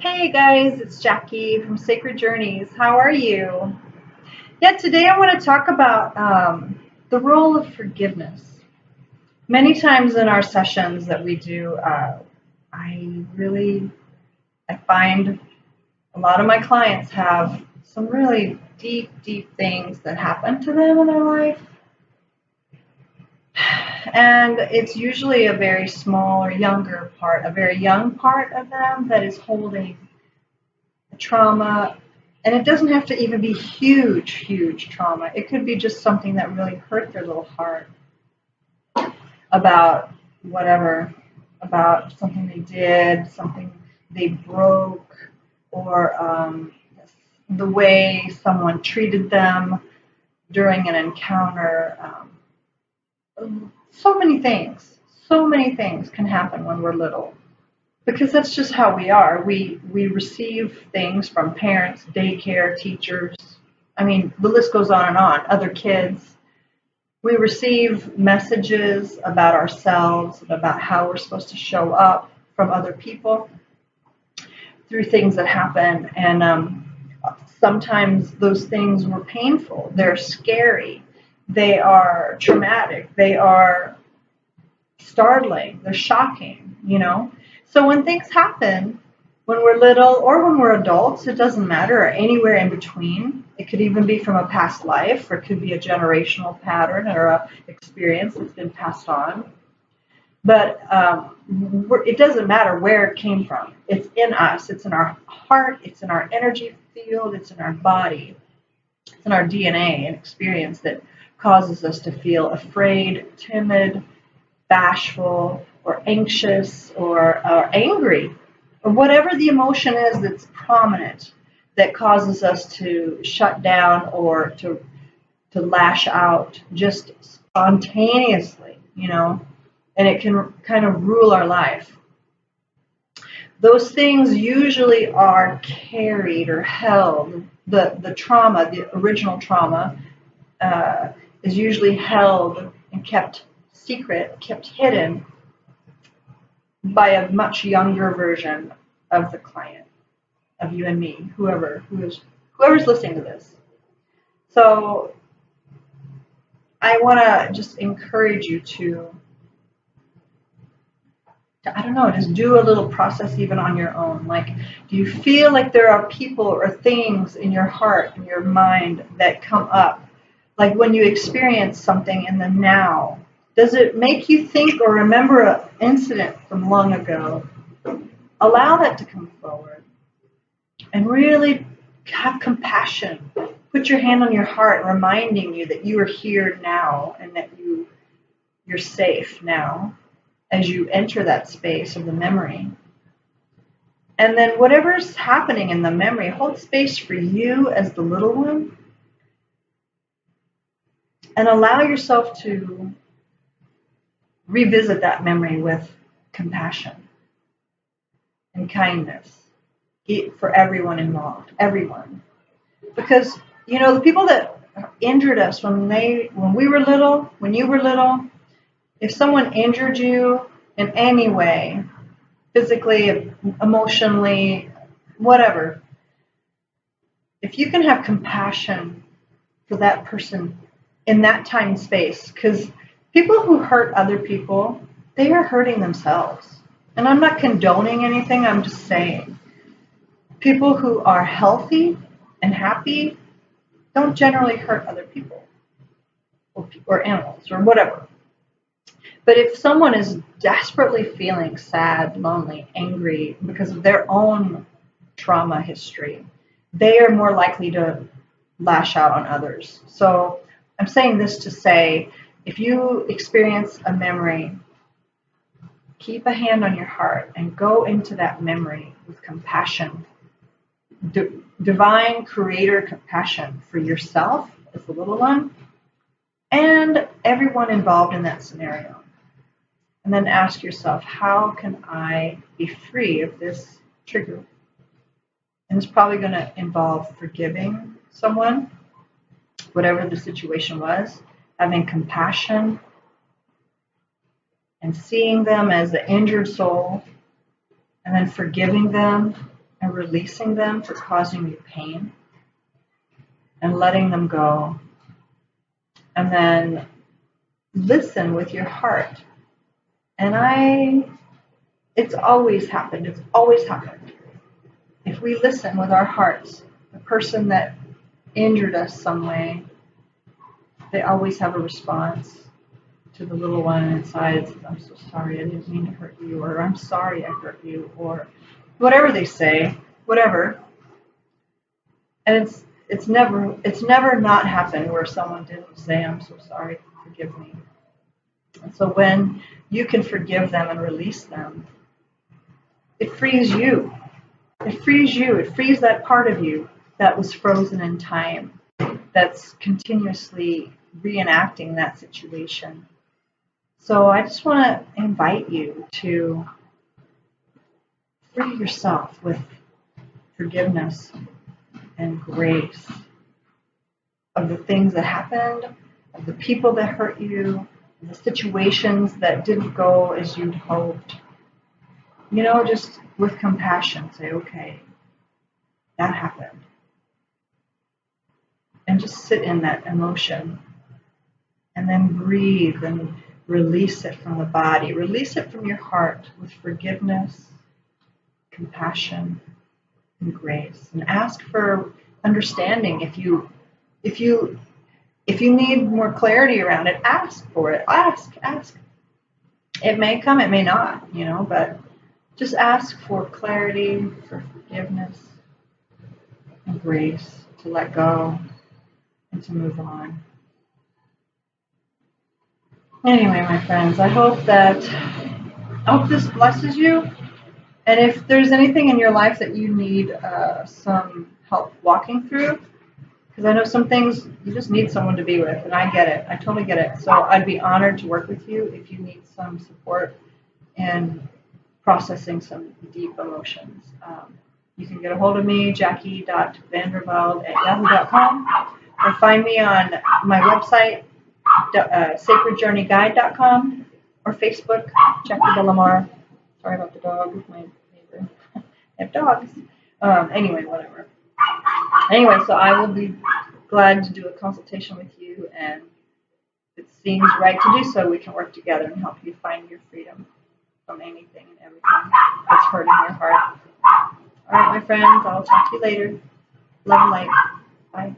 Hey guys, it's Jackie from Sacred Journeys. How are you? Yeah, today I want to talk about the role of forgiveness. Many times in our sessions that we do, I really I find a lot of my clients have some really deep, deep things that happen to them in their life, and it's usually a very small or younger part, a very young part of them that is holding trauma. And it doesn't have to even be huge, huge trauma. It could be just something that really hurt their little heart about whatever, about something they did, something they broke, or the way someone treated them during an encounter. So many things can happen when we're little. Because that's just how we are. We receive things from parents, daycare, teachers. I mean, the list goes on and on. Other kids. We receive messages about ourselves, about how we're supposed to show up from other people through things that happen. And sometimes those things were painful. They're scary. They are traumatic. They are startling. They're shocking. So when things happen, when we're little or when we're adults, it doesn't matter, or anywhere in between. It could even be from a past life, or it could be a generational pattern or a experience that's been passed on. But it doesn't matter where it came from. It's in us. It's in our heart. It's in our energy field. It's in our body. It's in our DNA and experience that causes us to feel afraid, timid, bashful, or anxious, or angry, or whatever the emotion is that's prominent that causes us to shut down or to lash out just spontaneously, and it can kind of rule our life. Those things usually are carried or held. The trauma, the original trauma, is usually held and kept secret, kept hidden by a much younger version of the client, of you and me, whoever's listening to this. So I want to just encourage you to, I don't know, just do a little process even on your own. Like, do you feel like there are people or things in your heart and your mind that come up? Like when you experience something in the now, does it make you think or remember an incident from long ago? Allow that to come forward and really have compassion. Put your hand on your heart, reminding you that you are here now and that you're safe now as you enter that space of the memory. And then whatever's happening in the memory, hold space for you as the little one and allow yourself to revisit that memory with compassion and kindness for everyone involved, everyone. Because, the people that injured us when we were little, when you were little, if someone injured you in any way, physically, emotionally, whatever, if you can have compassion for that person in that time and space, because people who hurt other people, they are hurting themselves. And I'm not condoning anything, I'm just saying. People who are healthy and happy don't generally hurt other people or animals or whatever. But if someone is desperately feeling sad, lonely, angry because of their own trauma history, they are more likely to lash out on others. So I'm saying this to say, if you experience a memory, keep a hand on your heart and go into that memory with compassion. Divine creator compassion for yourself as the little one and everyone involved in that scenario. And then ask yourself, how can I be free of this trigger? And it's probably going to involve forgiving someone, whatever the situation was, having compassion, and seeing them as the injured soul, and then forgiving them and releasing them for causing you pain and letting them go. And then listen with your heart. And it's always happened. It's always happened. If we listen with our hearts, the person that injured us some way, they always have a response to the little one inside. It says, I'm so sorry, I didn't mean to hurt you, or I'm sorry I hurt you, or whatever they say, whatever. And it's never not happened where someone didn't say, I'm so sorry, forgive me. And so when you can forgive them and release them, it frees you. It frees you. It frees that part of you that was frozen in time, that's continuously reenacting that situation. So I just want to invite you to free yourself with forgiveness and grace of the things that happened, of the people that hurt you, the situations that didn't go as you'd hoped. You know, just with compassion, say, okay, that happened. And just sit in that emotion. And then breathe and release it from the body. Release it from your heart with forgiveness, compassion, and grace. And ask for understanding. If you need more clarity around it, ask for it. Ask. It may come, it may not, but just ask for clarity, for forgiveness, and grace to let go and to move on. Anyway, my friends, I hope this blesses you. And if there's anything in your life that you need some help walking through, because I know some things you just need someone to be with, and I get it. I totally get it. So I'd be honored to work with you if you need some support in processing some deep emotions. You can get a hold of me, jackie.vandervelde@yahoo.com, or find me on my website, sacredjourneyguide.com, or Facebook, Jackie Delamar. Sorry about the dog, my neighbor. I have dogs. Anyway, whatever. Anyway, so I will be glad to do a consultation with you, and if it seems right to do so, we can work together and help you find your freedom from anything and everything that's hurting your heart. All right, my friends, I'll talk to you later. Love and light. Bye.